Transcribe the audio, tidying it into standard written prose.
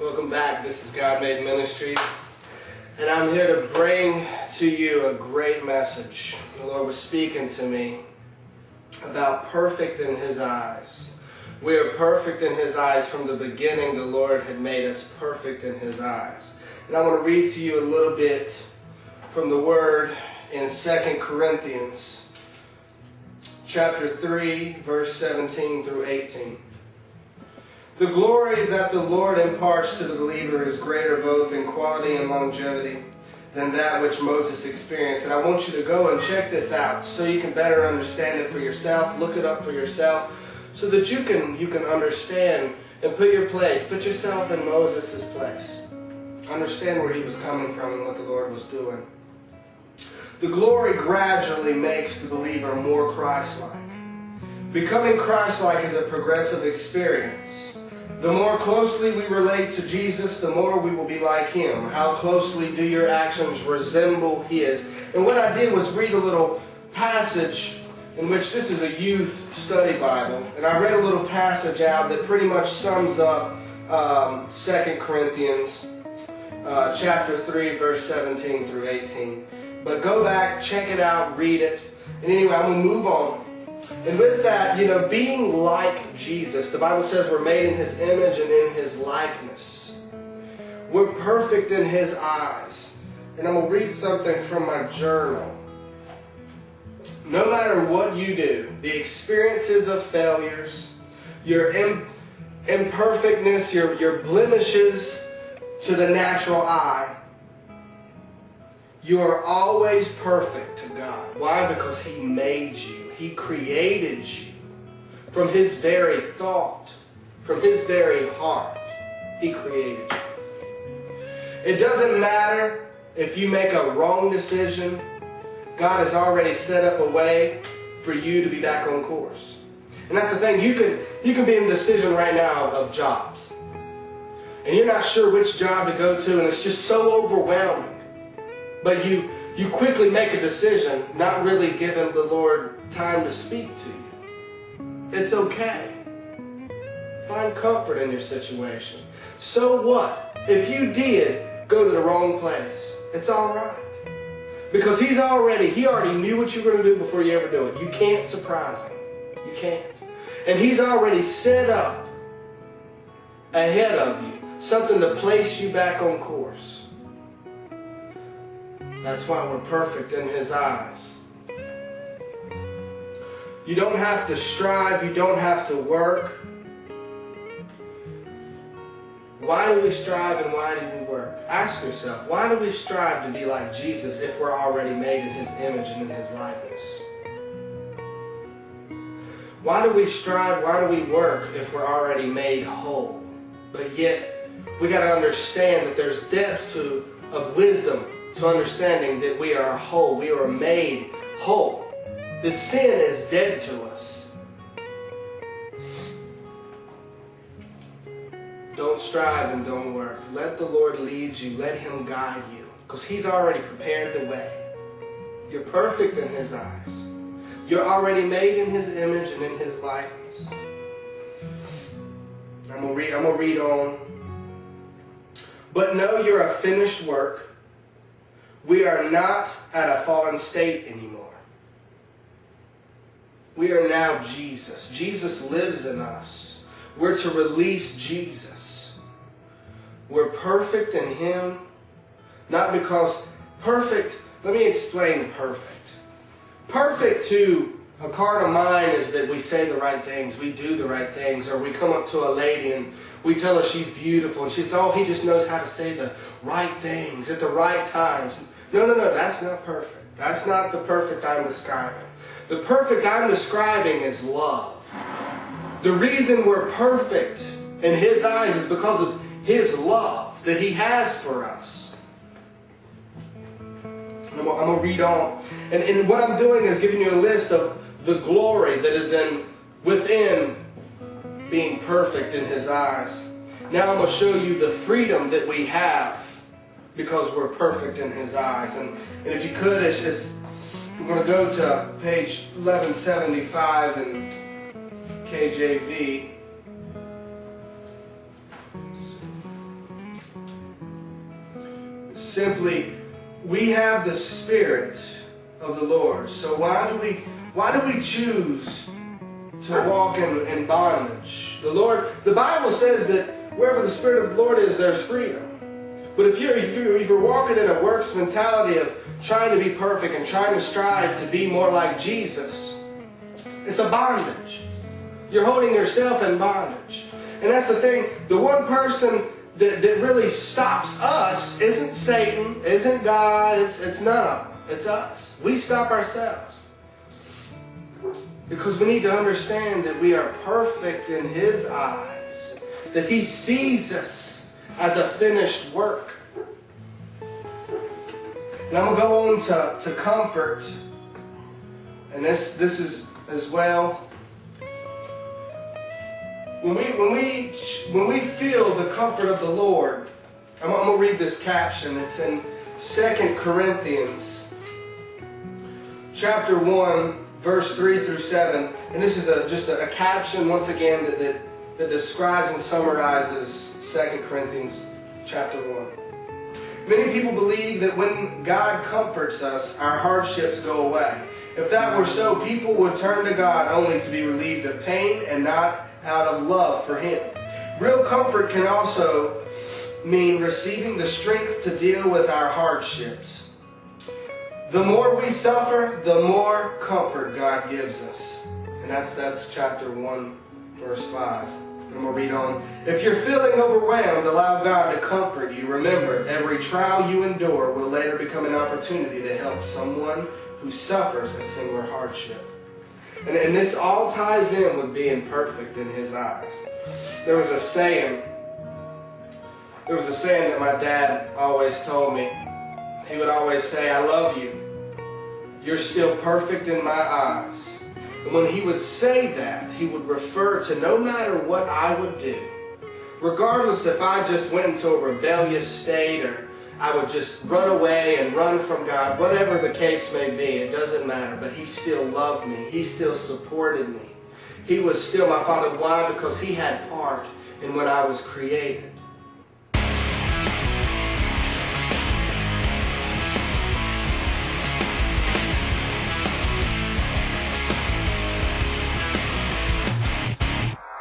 Welcome back. This is GODMADE Ministries, and I'm here to bring to you a great message. The Lord was speaking to me about perfect in His eyes. We are perfect in His eyes. From the beginning, the Lord had made us perfect in His eyes. And I want to read to you a little bit from the Word in 2 Corinthians chapter 3, verse 17 through 18. The glory that the Lord imparts to the believer is greater both in quality and longevity than that which Moses experienced. And I want you to go and check this out so you can better understand it for yourself. Look it up for yourself so that you can understand and put yourself in Moses' place. Understand where he was coming from and what the Lord was doing. The glory gradually makes the believer more Christ-like. Becoming Christ-like is a progressive experience. The more closely we relate to Jesus, the more we will be like Him. How closely do your actions resemble His? And what I did was read a little passage in which this is a youth study Bible. And I read a little passage out that pretty much sums up 2 Corinthians chapter 3, verse 17 through 18. But go back, check it out, read it. And anyway, I'm going to move on. And with that, being like Jesus, the Bible says we're made in His image and in His likeness. We're perfect in His eyes. And I'm going to read something from my journal. No matter what you do, the experiences of failures, your imperfectness, your blemishes to the natural eye, you are always perfect to God. Why? Because He made you. He created you from His very thought, from His very heart. He created you. It doesn't matter if you make a wrong decision. God has already set up a way for you to be back on course. And that's the thing. You can be in a decision right now of jobs. And you're not sure which job to go to, and it's just so overwhelming. But you quickly make a decision, not really giving the Lord time to speak to you. It's okay. Find comfort in your situation. So what? If you did go to the wrong place, it's all right. Because He already knew what you were going to do before you ever do it. You can't surprise Him. You can't. And He's already set up ahead of you something to place you back on course. That's why we're perfect in His eyes. You don't have to strive. You don't have to work. Why do we strive and why do we work? Ask yourself, why do we strive to be like Jesus if we're already made in His image and in His likeness? Why do we strive? Why do we work if we're already made whole? But yet, we got to understand that there's depth of wisdom to understanding that we are whole. We are made whole. That sin is dead to us. Don't strive and don't work. Let the Lord lead you. Let Him guide you. Because He's already prepared the way. You're perfect in His eyes. You're already made in His image and in His likeness. I'm going to read on. But know you're a finished work. We are not at a fallen state anymore. We are now Jesus. Jesus lives in us. We're to release Jesus. We're perfect in Him. Not because perfect, let me explain perfect. Perfect to a carnal mind is that we say the right things, we do the right things, or we come up to a lady and we tell her she's beautiful, and she says, oh, he just knows how to say the right things at the right times. No, that's not perfect. That's not the perfect I'm describing. The perfect I'm describing is love. The reason we're perfect in His eyes is because of His love that He has for us. I'm going to read on. And what I'm doing is giving you a list of the glory that is within being perfect in His eyes. Now I'm going to show you the freedom that we have because we're perfect in His eyes. And if you could, we're going to go to page 1175 in KJV. simply, we have the Spirit of the Lord. So why do we choose to walk in bondage? The Bible says that wherever the Spirit of the Lord is, there's freedom. But if you're walking in a works mentality of trying to be perfect and trying to strive to be more like Jesus, it's a bondage. You're holding yourself in bondage. And that's the thing. The one person that really stops us isn't Satan, isn't God, it's none of them. It's us. We stop ourselves. Because we need to understand that we are perfect in His eyes. That He sees us as a finished work. And I'm going to go on to comfort. And this is as well. When we feel the comfort of the Lord, I'm going to read this caption. It's in 2 Corinthians chapter 1, verse 3 through 7. And this is just a caption, once again, that describes and summarizes 2 Corinthians chapter 1. Many people believe that when God comforts us, our hardships go away. If that were so, people would turn to God only to be relieved of pain and not out of love for Him. Real comfort can also mean receiving the strength to deal with our hardships. The more we suffer, the more comfort God gives us. And that's chapter 1, verse 5. And we'll read on. If you're feeling overwhelmed, allow God to comfort you. Remember, every trial you endure will later become an opportunity to help someone who suffers a similar hardship. And this all ties in with being perfect in His eyes. There was a saying that my dad always told me. He would always say, I love you. You're still perfect in my eyes. And when he would say that, he would refer to no matter what I would do, regardless if I just went into a rebellious state or I would just run away and run from God, whatever the case may be, it doesn't matter. But He still loved me. He still supported me. He was still my Father. Why? Because He had part in when I was created.